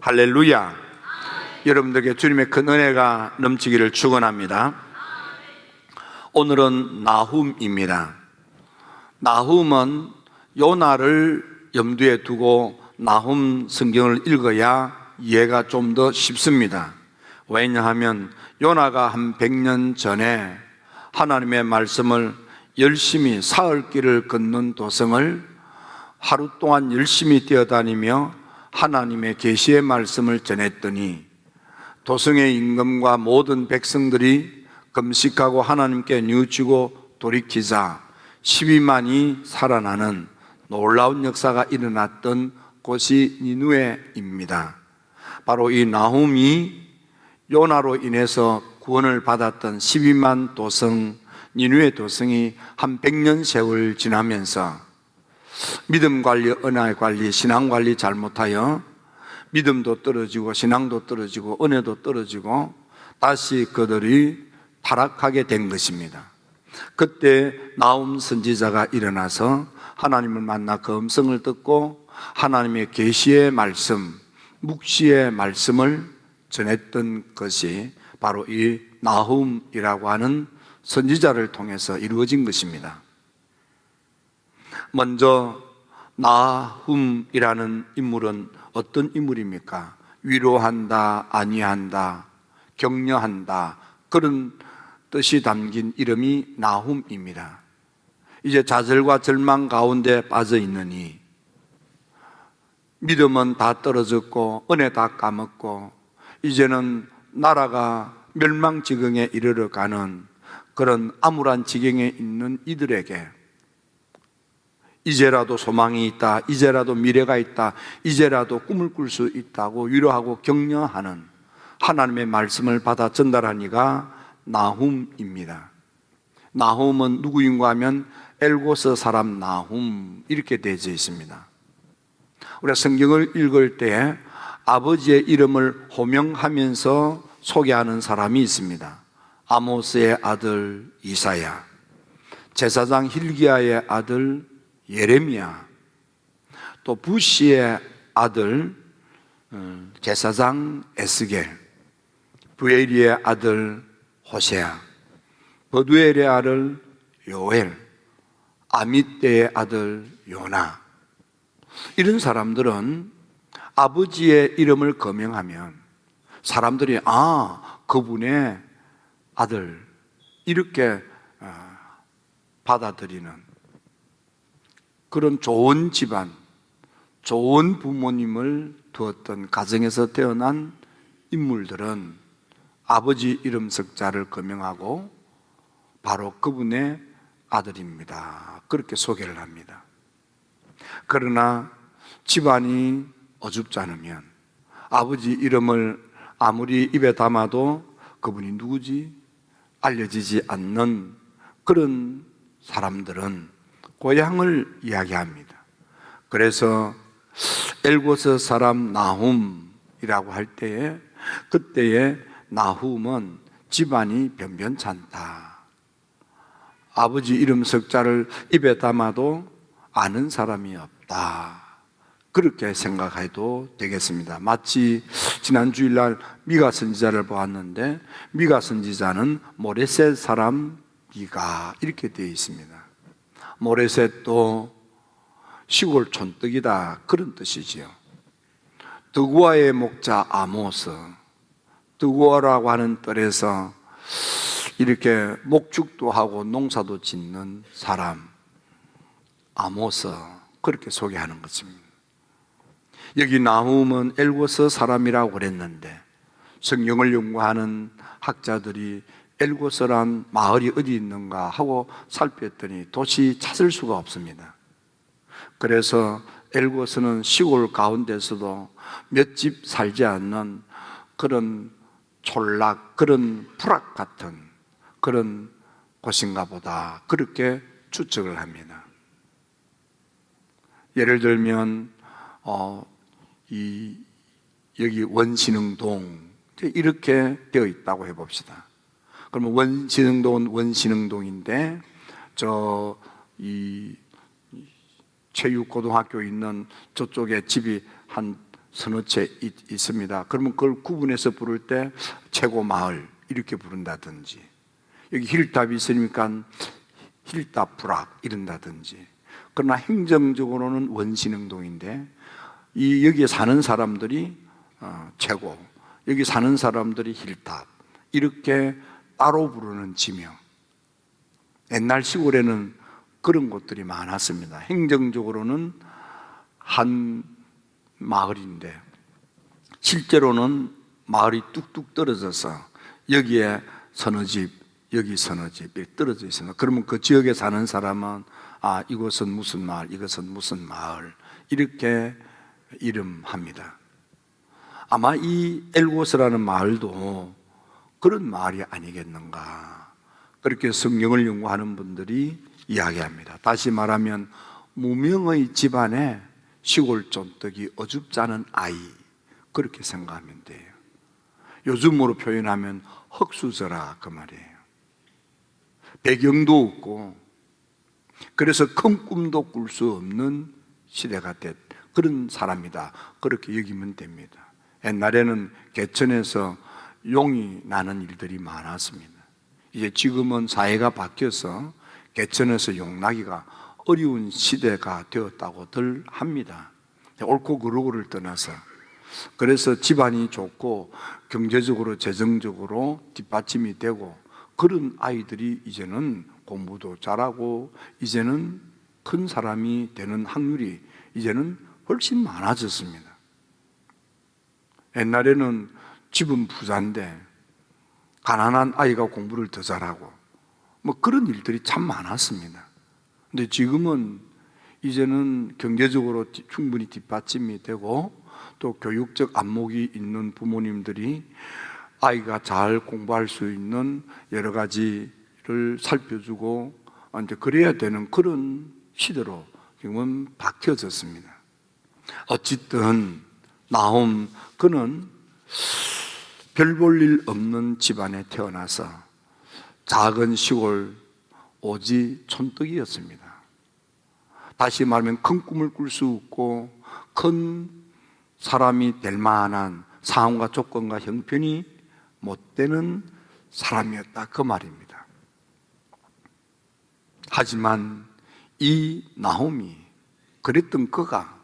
할렐루야. 여러분들에게 주님의 큰 은혜가 넘치기를 축원합니다. 오늘은 나훔입니다. 나훔은 요나를 염두에 두고 나훔 성경을 읽어야 이해가 좀 더 쉽습니다. 왜냐하면 요나가 한 100년 전에 하나님의 말씀을 열심히 사흘 길을 걷는 도성을 하루 동안 열심히 뛰어다니며 하나님의 계시의 말씀을 전했더니 도성의 임금과 모든 백성들이 금식하고 하나님께 뉘우치고 돌이키자 12만이 살아나는 놀라운 역사가 일어났던 곳이 니느웨입니다. 바로 이 나훔이 요나로 인해서 구원을 받았던 12만 도성, 니느웨 도성이 한 100년 세월 지나면서 믿음 관리, 은혜 관리, 신앙 관리 잘못하여 믿음도 떨어지고 신앙도 떨어지고 은혜도 떨어지고 다시 그들이 타락하게 된 것입니다. 그때 나훔 선지자가 일어나서 하나님을 만나 그 음성을 듣고 하나님의 계시의 말씀, 묵시의 말씀을 전했던 것이 바로 이 나훔이라고 하는 선지자를 통해서 이루어진 것입니다. 먼저 나훔이라는 인물은 어떤 인물입니까? 위로한다, 안위한다, 격려한다, 그런 뜻이 담긴 이름이 나훔입니다. 이제 좌절과 절망 가운데 빠져 있느니 믿음은 다 떨어졌고 은혜 다 까먹고 이제는 나라가 멸망지경에 이르러가는 그런 암울한 지경에 있는 이들에게 이제라도 소망이 있다, 이제라도 미래가 있다, 이제라도 꿈을 꿀 수 있다고 위로하고 격려하는 하나님의 말씀을 받아 전달한 이가 나훔입니다. 나훔은 누구인가 하면 엘고스 사람 나훔 이렇게 되어져 있습니다. 우리가 성경을 읽을 때 아버지의 이름을 호명하면서 소개하는 사람이 있습니다. 아모스의 아들 이사야, 제사장 힐기야의 아들 예레미야, 또 부시의 아들 제사장 에스겔, 부엘리의 아들 호세아, 버두엘의 아들 요엘, 아mit대의 아들 요나. 이런 사람들은 아버지의 이름을 거명하면 사람들이 그분의 아들 이렇게 받아들이는 그런 좋은 집안, 좋은 부모님을 두었던 가정에서 태어난 인물들은 아버지 이름 석자를 거명하고 바로 그분의 아들입니다. 그렇게 소개를 합니다. 그러나 집안이 어줍지 않으면 아버지 이름을 아무리 입에 담아도 그분이 누구지 알려지지 않는 그런 사람들은 고향을 이야기합니다. 그래서 엘고스 사람 나훔이라고 할 때에 그때의 나훔은 집안이 변변찮다. 아버지 이름 석자를 입에 담아도 아는 사람이 없다. 그렇게 생각해도 되겠습니다. 마치 지난 주일날 미가 선지자를 보았는데 미가 선지자는 모레셋 사람 미가 이렇게 되어 있습니다. 모레셋도 시골 촌뜨기다 그런 뜻이지요. 드구아의 목자 아모스, 드구아라고 하는 뜰에서 이렇게 목축도 하고 농사도 짓는 사람 아모스 그렇게 소개하는 것입니다. 여기 나훔은 엘고스 사람이라고 그랬는데 성경을 연구하는 학자들이 엘고스란 마을이 어디 있는가 하고 살폈더니 도저히 찾을 수가 없습니다. 그래서 엘고스는 시골 가운데서도 몇 집 살지 않는 그런 촌락, 그런 부락 같은 그런 곳인가 보다 그렇게 추측을 합니다. 예를 들면 여기 원신흥동 이렇게 되어 있다고 해봅시다. 그러면 원신흥동은 원신흥동인데 이 체육고등학교 있는 저쪽에 집이 한 서너 채 있습니다. 그러면 그걸 구분해서 부를 때 최고 마을 이렇게 부른다든지, 여기 힐답이 있으니까 힐답 부락 이런다든지. 그러나 행정적으로는 원신흥동인데 여기에 사는 사람들이 최고, 여기 사는 사람들이 힐답 이렇게 따로 부르는 지명. 옛날 시골에는 그런 곳들이 많았습니다. 행정적으로는 한 마을인데 실제로는 마을이 뚝뚝 떨어져서 여기에 서너 집, 여기 서너 집이 떨어져 있습니다. 그러면 그 지역에 사는 사람은 이곳은 무슨 마을, 이것은 무슨 마을 이렇게 이름합니다. 아마 이 엘고스라는 마을도 그런 마을이 아니겠는가, 그렇게 성경을 연구하는 분들이 이야기합니다. 다시 말하면 무명의 집안에 시골 쫀득이 어줍지 않은 아이, 그렇게 생각하면 돼요. 요즘으로 표현하면 흙수저라 그 말이에요. 배경도 없고 그래서 큰 꿈도 꿀 수 없는 시대가 된 그런 사람이다, 그렇게 여기면 됩니다. 옛날에는 개천에서 용이 나는 일들이 많았습니다. 이제 지금은 사회가 바뀌어서 개천에서 용 나기가 어려운 시대가 되었다고들 합니다. 옳고 그르고를 떠나서. 그래서 집안이 좋고 경제적으로 재정적으로 뒷받침이 되고 그런 아이들이 이제는 공부도 잘하고 이제는 큰 사람이 되는 확률이 이제는 훨씬 많아졌습니다. 옛날에는 집은 부자인데 가난한 아이가 공부를 더 잘하고 그런 일들이 참 많았습니다. 근데 지금은 이제는 경제적으로 충분히 뒷받침이 되고 또 교육적 안목이 있는 부모님들이 아이가 잘 공부할 수 있는 여러 가지를 살펴주고 이제 그래야 되는 그런 시대로 지금은 바뀌어졌습니다. 어쨌든 나홈, 그는 별 볼 일 없는 집안에 태어나서 작은 시골 오지 촌뜨기였습니다. 다시 말하면 큰 꿈을 꿀 수 없고 큰 사람이 될 만한 상황과 조건과 형편이 못 되는 사람이었다, 그 말입니다. 하지만 이 나홈이 그랬던 그가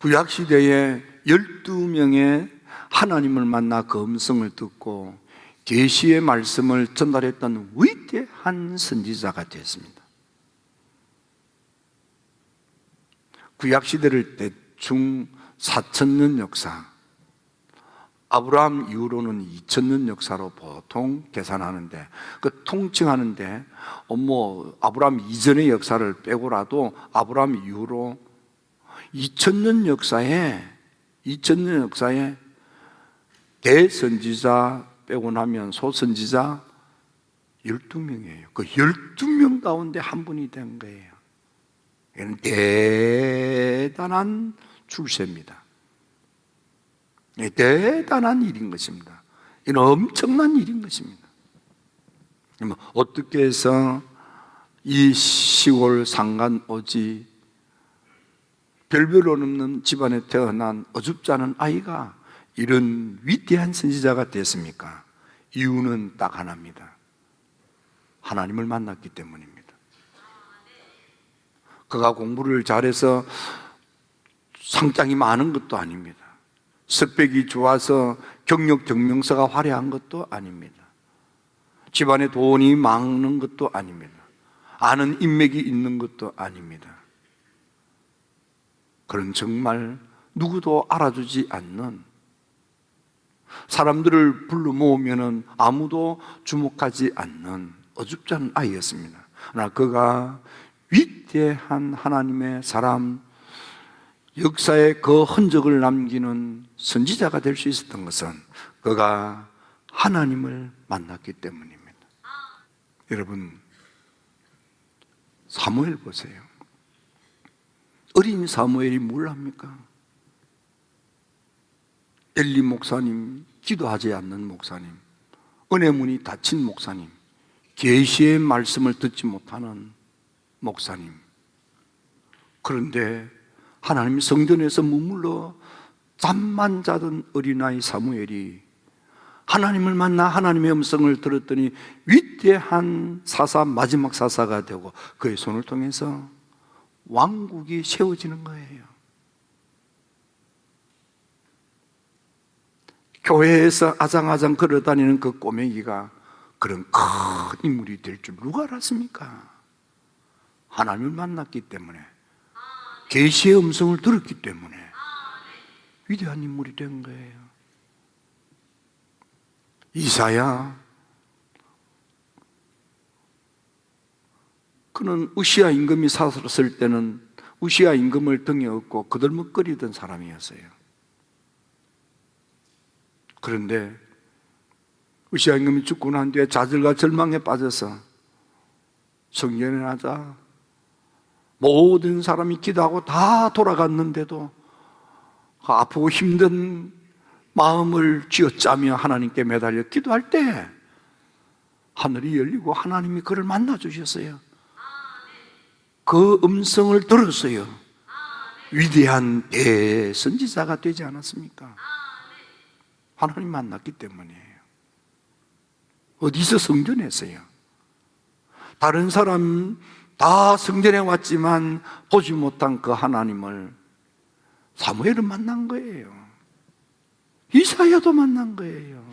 구약시대에 12명의 하나님을 만나 그 음성을 듣고 계시의 말씀을 전달했던 위대한 선지자가 되었습니다. 구약시대를 대충 4,000년 역사, 아브라함 이후로는 2,000년 역사로 보통 계산하는데, 그 통칭하는데 아브라함 이전의 역사를 빼고라도 아브라함 이후로 2,000년 역사에 대선지자 빼고 나면 소선지자 12명이에요. 그 12명 가운데 한 분이 된 거예요. 이건 대단한 출세입니다. 대단한 일인 것입니다. 이건 엄청난 일인 것입니다. 어떻게 해서 이 시골 상간 오지 별별 없는 집안에 태어난 어줍지 않은 아이가 이런 위대한 선지자가 됐습니까? 이유는 딱 하나입니다. 하나님을 만났기 때문입니다. 그가 공부를 잘해서 상장이 많은 것도 아닙니다. 스펙이 좋아서 경력 증명서가 화려한 것도 아닙니다. 집안에 돈이 많은 것도 아닙니다. 아는 인맥이 있는 것도 아닙니다. 그런 정말 누구도 알아주지 않는, 사람들을 불러 모으면 아무도 주목하지 않는 어줍지 않은 아이였습니다. 그러나 그가 위대한 하나님의 사람, 역사에 그 흔적을 남기는 선지자가 될 수 있었던 것은 그가 하나님을 만났기 때문입니다. 여러분, 사무엘 보세요. 어린 사무엘이 뭘 합니까? 엘리 목사님, 기도하지 않는 목사님, 은혜문이 닫힌 목사님, 계시의 말씀을 듣지 못하는 목사님, 그런데 하나님 성전에서 머물러 잠만 자던 어린아이 사무엘이 하나님을 만나 하나님의 음성을 들었더니 위대한 사사, 마지막 사사가 되고 그의 손을 통해서 왕국이 세워지는 거예요. 교회에서 아장아장 걸어다니는 그 꼬맹이가 그런 큰 인물이 될 줄 누가 알았습니까? 하나님을 만났기 때문에, 계시의 음성을 들었기 때문에 위대한 인물이 된 거예요. 이사야, 그는 우시아 임금이 살았을 때는 우시아 임금을 등에 업고 거들먹거리던 사람이었어요. 그런데 우시아 임금이 죽고 난 뒤에 좌절과 절망에 빠져서 성전에 나자 모든 사람이 기도하고 다 돌아갔는데도 아프고 힘든 마음을 쥐어짜며 하나님께 매달려 기도할 때 하늘이 열리고 하나님이 그를 만나 주셨어요. 그 음성을 들었어요. 위대한 대선지자가 되지 않았습니까? 하나님 만났기 때문이에요. 어디서? 성전에서요. 다른 사람 다 성전에 왔지만 보지 못한 그 하나님을 사무엘은 만난 거예요. 이사야도 만난 거예요.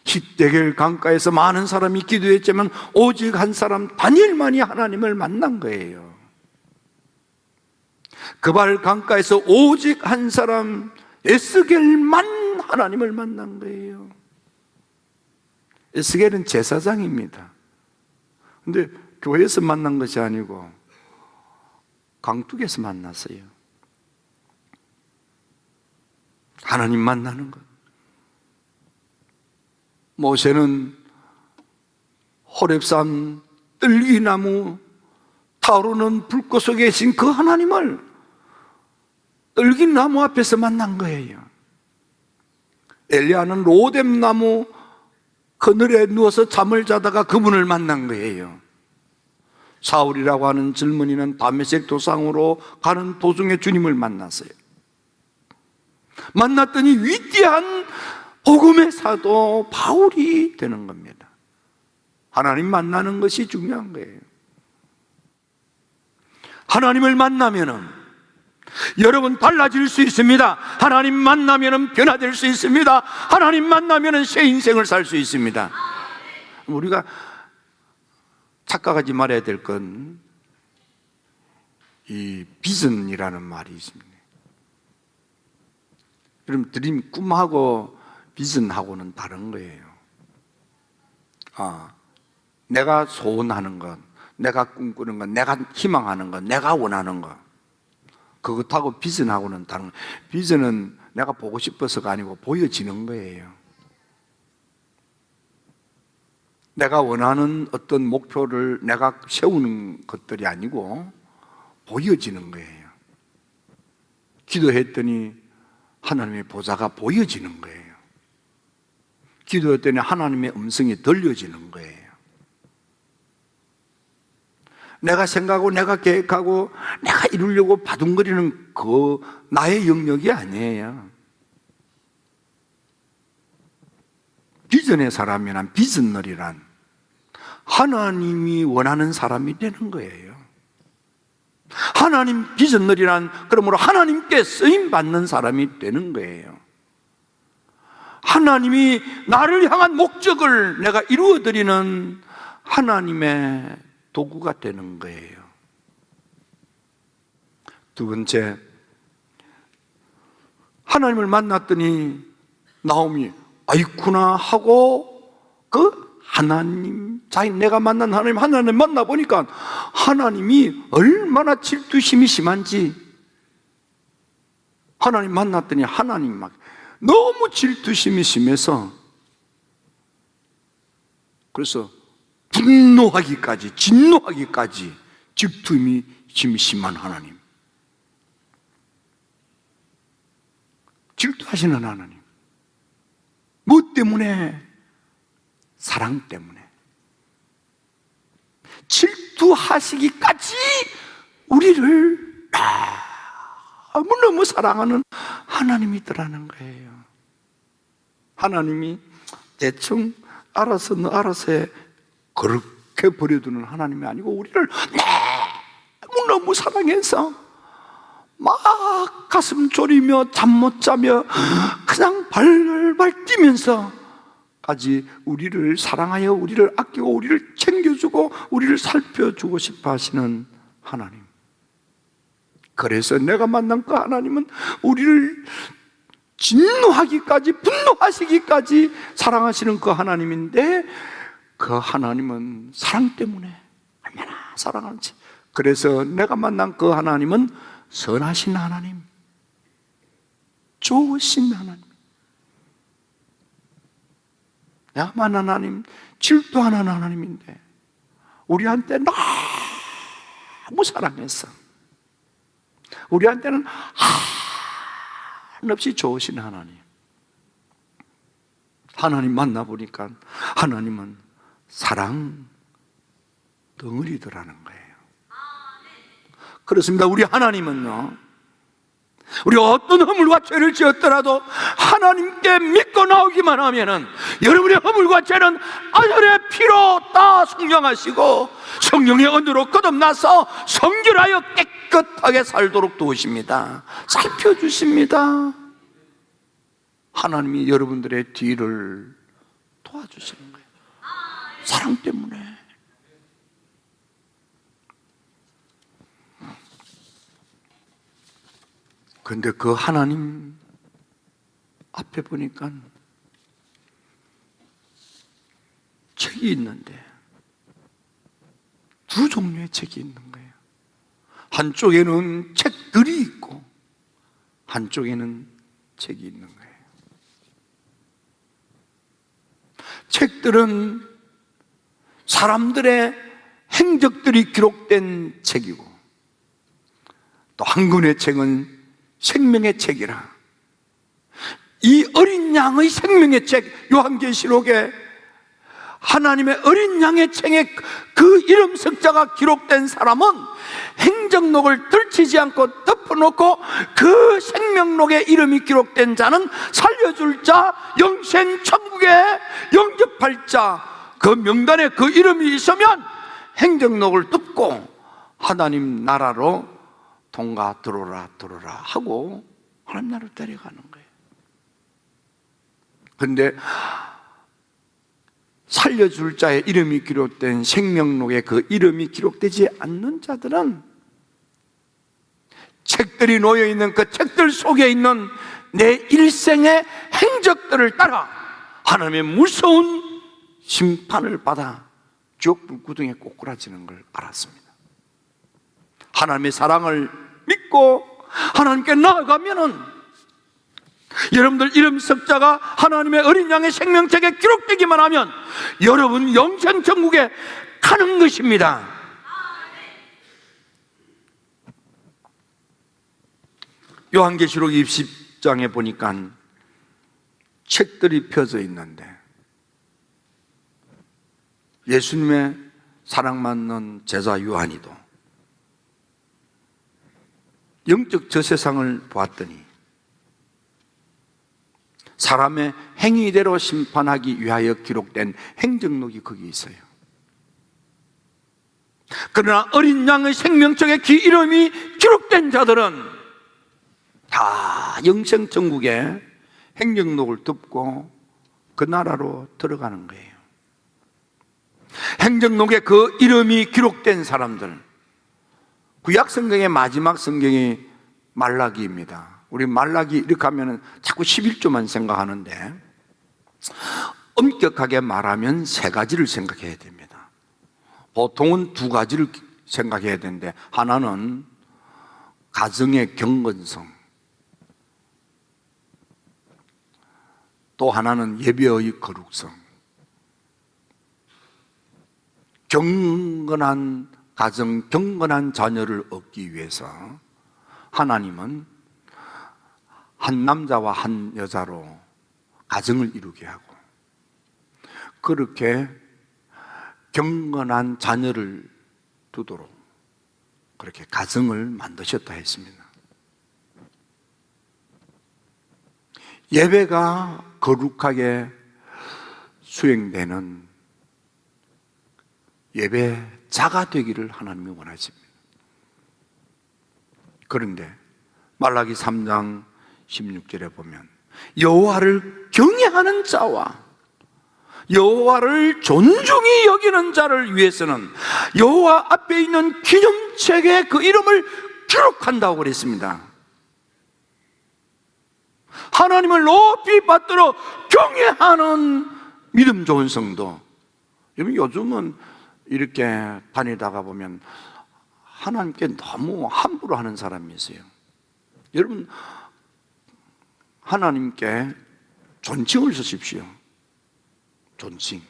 십대결 강가에서 많은 사람이 기도했지만 오직 한 사람 다니엘만이 하나님을 만난 거예요. 그발 강가에서 오직 한 사람 에스겔만 하나님을 만난 거예요. 에스겔은 제사장입니다. 근데 교회에서 만난 것이 아니고 강둑에서 만났어요. 하나님 만나는 것. 모세는 호렙산 떨기나무 타오르는 불꽃 속에 계신 그 하나님을 떨기나무 앞에서 만난 거예요. 엘리야는 로뎀나무 그늘에 누워서 잠을 자다가 그분을 만난 거예요. 사울이라고 하는 젊은이는 다메섹 도상으로 가는 도중에 주님을 만났어요. 만났더니 위대한 복음의 사도 바울이 되는 겁니다. 하나님 만나는 것이 중요한 거예요. 하나님을 만나면은 여러분 달라질 수 있습니다. 하나님 만나면은 변화될 수 있습니다. 하나님 만나면은 새 인생을 살 수 있습니다. 우리가 착각하지 말아야 될 건 이 비전이라는 말이 있습니다. 여러분 드림, 꿈하고 비전하고는 다른 거예요. 내가 소원하는 것, 내가 꿈꾸는 것, 내가 희망하는 것, 내가 원하는 것, 그것하고 비전하고는 다른 거예요. 비전은 내가 보고 싶어서가 아니고 보여지는 거예요. 내가 원하는 어떤 목표를 내가 세우는 것들이 아니고 보여지는 거예요. 기도했더니 하나님의 보좌가 보여지는 거예요. 기도했더니 하나님의 음성이 들려지는 거예요. 내가 생각하고 내가 계획하고 내가 이루려고 바둥거리는 그 나의 영역이 아니에요. 비전의 사람이란, 비전널이란 하나님이 원하는 사람이 되는 거예요. 하나님 비전널이란 그러므로 하나님께 쓰임받는 사람이 되는 거예요. 하나님이 나를 향한 목적을 내가 이루어드리는 하나님의 도구가 되는 거예요. 두 번째, 하나님을 만났더니 나오미 아이쿠나 하고 그 하나님, 내가 만난 하나님 만나보니까 하나님이 얼마나 질투심이 심한지, 하나님 만났더니 하나님 막 너무 질투심이 심해서 그래서 분노하기까지, 진노하기까지 질투심이 심한 하나님, 질투하시는 하나님. 뭐 때문에? 사랑 때문에. 질투하시기까지 우리를 너무너무 사랑하는 하나님이더라는 거예요. 하나님이 대충 알아서 너 알아서 해 그렇게 버려두는 하나님이 아니고 우리를 너무너무 사랑해서 막 가슴 졸이며 잠 못 자며 그냥 발발 뛰면서 까지 우리를 사랑하여 우리를 아끼고 우리를 챙겨주고 우리를 살펴주고 싶어 하시는 하나님. 그래서 내가 만난 그 하나님은 우리를 진노하기까지 분노하시기까지 사랑하시는 그 하나님인데, 그 하나님은 사랑 때문에 얼마나 사랑하는지. 그래서 내가 만난 그 하나님은 선하신 하나님, 좋으신 하나님, 내가 만난 하나님 질투하는 하나님인데 우리한테 너무 사랑했어. 우리한테는 한없이 좋으신 하나님. 하나님 만나보니까 하나님은 사랑 덩어리더라는 거예요. 그렇습니다. 우리 하나님은요, 우리 어떤 허물과 죄를 지었더라도 하나님께 믿고 나오기만 하면은 여러분의 허물과 죄는 아들의 피로 다 속량하시고 성령의 언으로 거듭나서 성결하여 깨끗하게 살도록 도우십니다. 살펴주십니다. 하나님이 여러분들의 뒤를 도와주시는 거예요. 사랑 때문에. 그런데 그 하나님 앞에 보니까 책이 있는데 두 종류의 책이 있는 거예요. 한쪽에는 책들이 있고 한쪽에는 책이 있는 거예요. 책들은 사람들의 행적들이 기록된 책이고, 또 한 권의 책은 생명의 책이라, 이 어린 양의 생명의 책, 요한계시록에 하나님의 어린 양의 책에 그 이름 석자가 기록된 사람은 행적록을 들치지 않고 덮어놓고 그 생명록에 이름이 기록된 자는 살려줄 자, 영생 천국에 영접할 자, 그 명단에 그 이름이 있으면 행적록을 덮고 하나님 나라로 통과 들어오라 들어오라 하고 하나님 나라로 데려가는 거예요. 그런데 살려줄 자의 이름이 기록된 생명록에 그 이름이 기록되지 않는 자들은 책들이 놓여있는 그 책들 속에 있는 내 일생의 행적들을 따라 하나님의 무서운 심판을 받아 지옥 불구덩이에 꼬꾸라지는 걸 알았습니다. 하나님의 사랑을 믿고 하나님께 나아가면은 여러분들 이름 석자가 하나님의 어린 양의 생명책에 기록되기만 하면 여러분 영생 천국에 가는 것입니다. 요한계시록 20장에 보니까 책들이 펴져 있는데 예수님의 사랑받는 제자 요한이도 영적 저 세상을 보았더니 사람의 행위대로 심판하기 위하여 기록된 행적록이 거기 있어요. 그러나 어린 양의 생명책에 그 이름이 기록된 자들은 다 영생 천국에 행적록을 덮고 그 나라로 들어가는 거예요. 행적록에 그 이름이 기록된 사람들, 구약 성경의 마지막 성경이 말라기입니다. 우리 말라기 이렇게 하면 자꾸 11조만 생각하는데 엄격하게 말하면 세 가지를 생각해야 됩니다. 보통은 두 가지를 생각해야 되는데, 하나는 가정의 경건성, 또 하나는 예배의 거룩성. 경건한 가정, 경건한 자녀를 얻기 위해서 하나님은 한 남자와 한 여자로 가정을 이루게 하고, 그렇게 경건한 자녀를 두도록 그렇게 가정을 만드셨다 했습니다. 예배가 거룩하게 수행되는 예배자가 되기를 하나님이 원하십니다. 그런데 말라기 3장 16절에 보면 여호와를 경외하는 자와 여호와를 존중히 여기는 자를 위해서는 여호와 앞에 있는 기념책에 그 이름을 기록한다고 그랬습니다. 하나님을 높이 받들어 경외하는 믿음 좋은 성도. 여러분, 요즘은 이렇게 다니다가 보면 하나님께 너무 함부로 하는 사람이 있어요. 여러분, 하나님께 존칭을 쓰십시오. 존칭.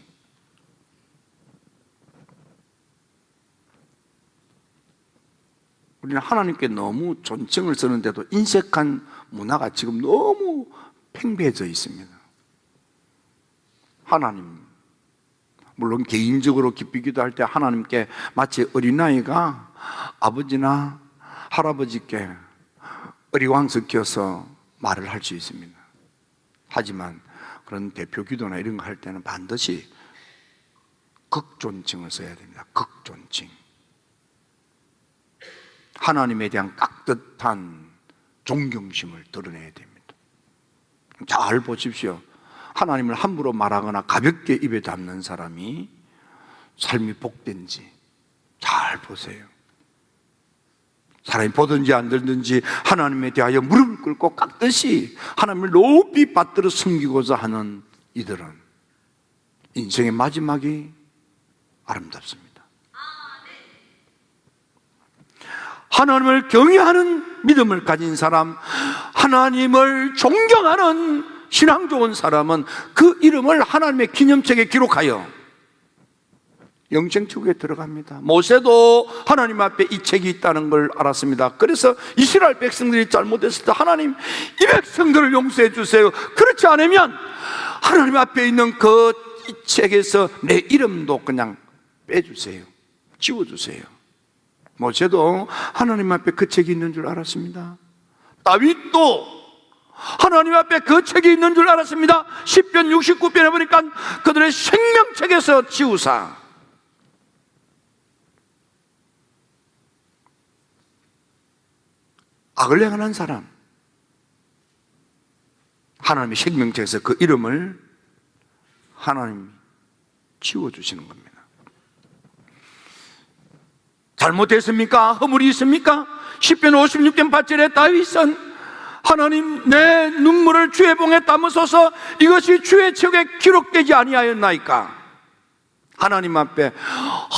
우리는 하나님께 너무 존칭을 쓰는데도 인색한 문화가 지금 너무 팽배해져 있습니다. 하나님, 물론 개인적으로 깊이 기도할 때 하나님께 마치 어린아이가 아버지나 할아버지께 어리광석혀서 말을 할 수 있습니다. 하지만 그런 대표 기도나 이런 거 할 때는 반드시 극존칭을 써야 됩니다. 극존칭. 하나님에 대한 깍듯한 존경심을 드러내야 됩니다. 잘 보십시오. 하나님을 함부로 말하거나 가볍게 입에 담는 사람이 삶이 복된지 잘 보세요. 사람이 보든지 안 들든지 하나님에 대하여 무릎을 꿇고 깍듯이 하나님을 높이 받들어 섬기고자 하는 이들은 인생의 마지막이 아름답습니다. 하나님을 경외하는 믿음을 가진 사람, 하나님을 존경하는 신앙 좋은 사람은 그 이름을 하나님의 기념책에 기록하여 영생천국에 들어갑니다. 모세도 하나님 앞에 이 책이 있다는 걸 알았습니다. 그래서 이스라엘 백성들이 잘못했을 때 하나님, 이 백성들을 용서해 주세요. 그렇지 않으면 하나님 앞에 있는 그 이 책에서 내 이름도 그냥 빼주세요. 지워주세요. 모세도 하나님 앞에 그 책이 있는 줄 알았습니다. 다윗도 하나님 앞에 그 책이 있는 줄 알았습니다. 시편 69편에 보니까 그들의 생명책에서 지우사. 악을 행하는 사람, 하나님의 생명책에서 그 이름을 하나님이 지워주시는 겁니다. 잘못했습니까? 허물이 있습니까? 시편 56편 8절에 다윗은 하나님, 내 눈물을 주의 봉에 담으소서, 이것이 주의 책에 기록되지 아니하였나이까? 하나님 앞에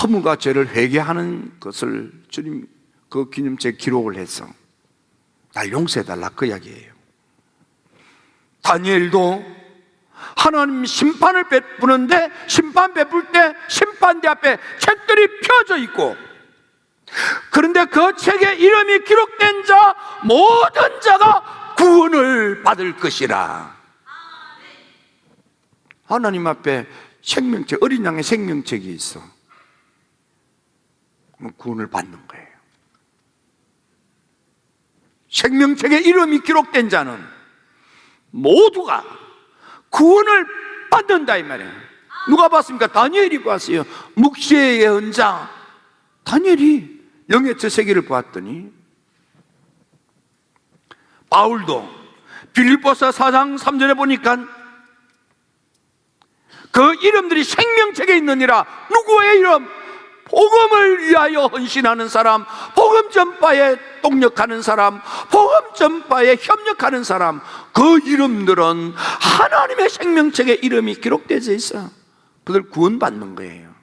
허물과 죄를 회개하는 것을 주님 그 기념책에 기록을 해서 날 용서해달라, 그 이야기예요. 다니엘도 하나님 심판을 베푸는데 심판 베풀 때 심판대 앞에 책들이 펴져 있고, 그런데 그 책에 이름이 기록된 자 모든 자가 구원을 받을 것이라. 하나님 앞에 어린 양의 생명책이 있어. 구원을 받는 거예요. 생명책에 이름이 기록된 자는 모두가 구원을 받는다 이 말이에요. 누가 봤습니까? 다니엘이 봤어요. 묵시의 예언자 다니엘이 영의 저 세계를 보았더니, 바울도 빌립보서 4장 3절에 보니까 그 이름들이 생명책에 있느니라. 누구의 이름? 복음을 위하여 헌신하는 사람, 복음 전파에 동력하는 사람, 복음 전파에 협력하는 사람, 그 이름들은 하나님의 생명책에 이름이 기록되어 있어. 그들 구원받는 거예요.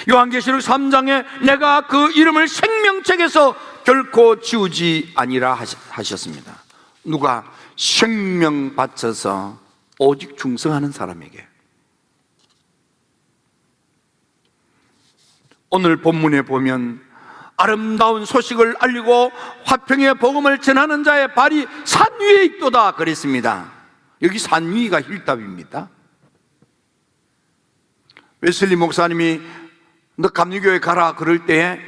요한계시록 3장에 내가 그 이름을 생명책에서 결코 지우지 아니라 하셨습니다. 누가? 생명 바쳐서 오직 충성하는 사람에게. 오늘 본문에 보면 아름다운 소식을 알리고 화평의 복음을 전하는 자의 발이 산 위에 있도다 그랬습니다. 여기 산 위가 힐답입니다. 웨슬리 목사님이 너 감리교회 가라 그럴 때에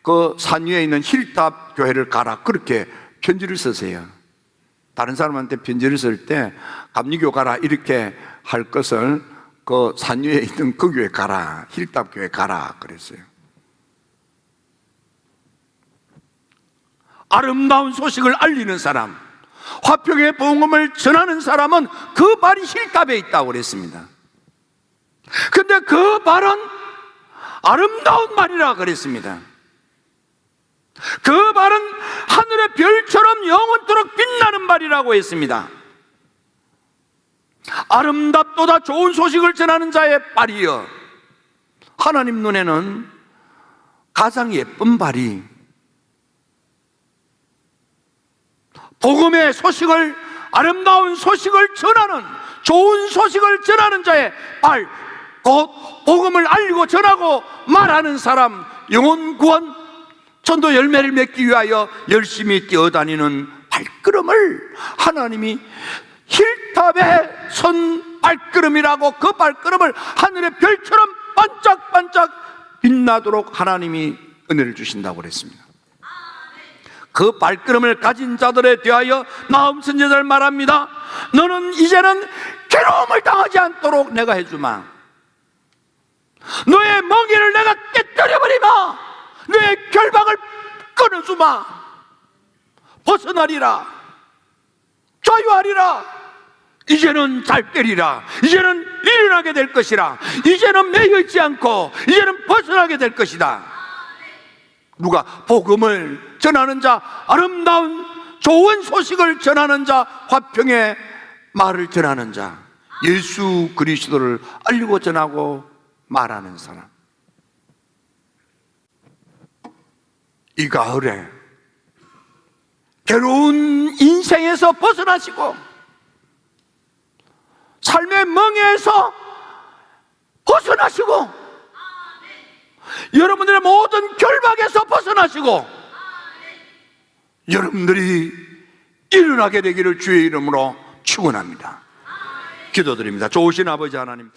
그 산 위에 있는 힐답 교회를 가라 그렇게 편지를 쓰세요. 다른 사람한테 편지를 쓸 때 감리교 가라 이렇게 할 것을 그 산 위에 있는 그 교회 가라, 힐답 교회 가라 그랬어요. 아름다운 소식을 알리는 사람, 화평의 복음을 전하는 사람은 그 발이 힐답에 있다고 그랬습니다. 근데 그 발은 아름다운 말이라 그랬습니다. 그 발은 하늘의 별처럼 영원토록 빛나는 말이라고 했습니다. 아름답도다 좋은 소식을 전하는 자의 발이여, 하나님 눈에는 가장 예쁜 발이 복음의 소식을, 아름다운 소식을 전하는, 좋은 소식을 전하는 자의 발, 곧 복음을 알리고 전하고 말하는 사람, 영혼 구원, 전도 열매를 맺기 위하여 열심히 뛰어다니는 발걸음을 하나님이 힐탑의 선 발걸음이라고, 그 발걸음을 하늘의 별처럼 반짝반짝 빛나도록 하나님이 은혜를 주신다고 그랬습니다. 그 발걸음을 가진 자들에 대하여 나훔 선지자를 말합니다. 너는 이제는 괴로움을 당하지 않도록 내가 해주마. 너의 멍에를 내가 깨뜨려버리마. 너의 결박을 끊어주마. 벗어나리라. 자유하리라. 이제는 잘 되리라. 이제는 일어나게 될 것이라. 이제는 매여있지 않고 이제는 벗어나게 될 것이다. 누가? 복음을 전하는 자, 아름다운 좋은 소식을 전하는 자, 화평의 말을 전하는 자, 예수 그리스도를 알리고 전하고 말하는 사람. 이 가을에 괴로운 인생에서 벗어나시고 삶의 멍에서 벗어나시고 여러분들의 모든 결박에서 벗어나시고 여러분들이 일어나게 되기를 주의 이름으로 축원합니다. 기도드립니다. 좋으신 아버지 하나님,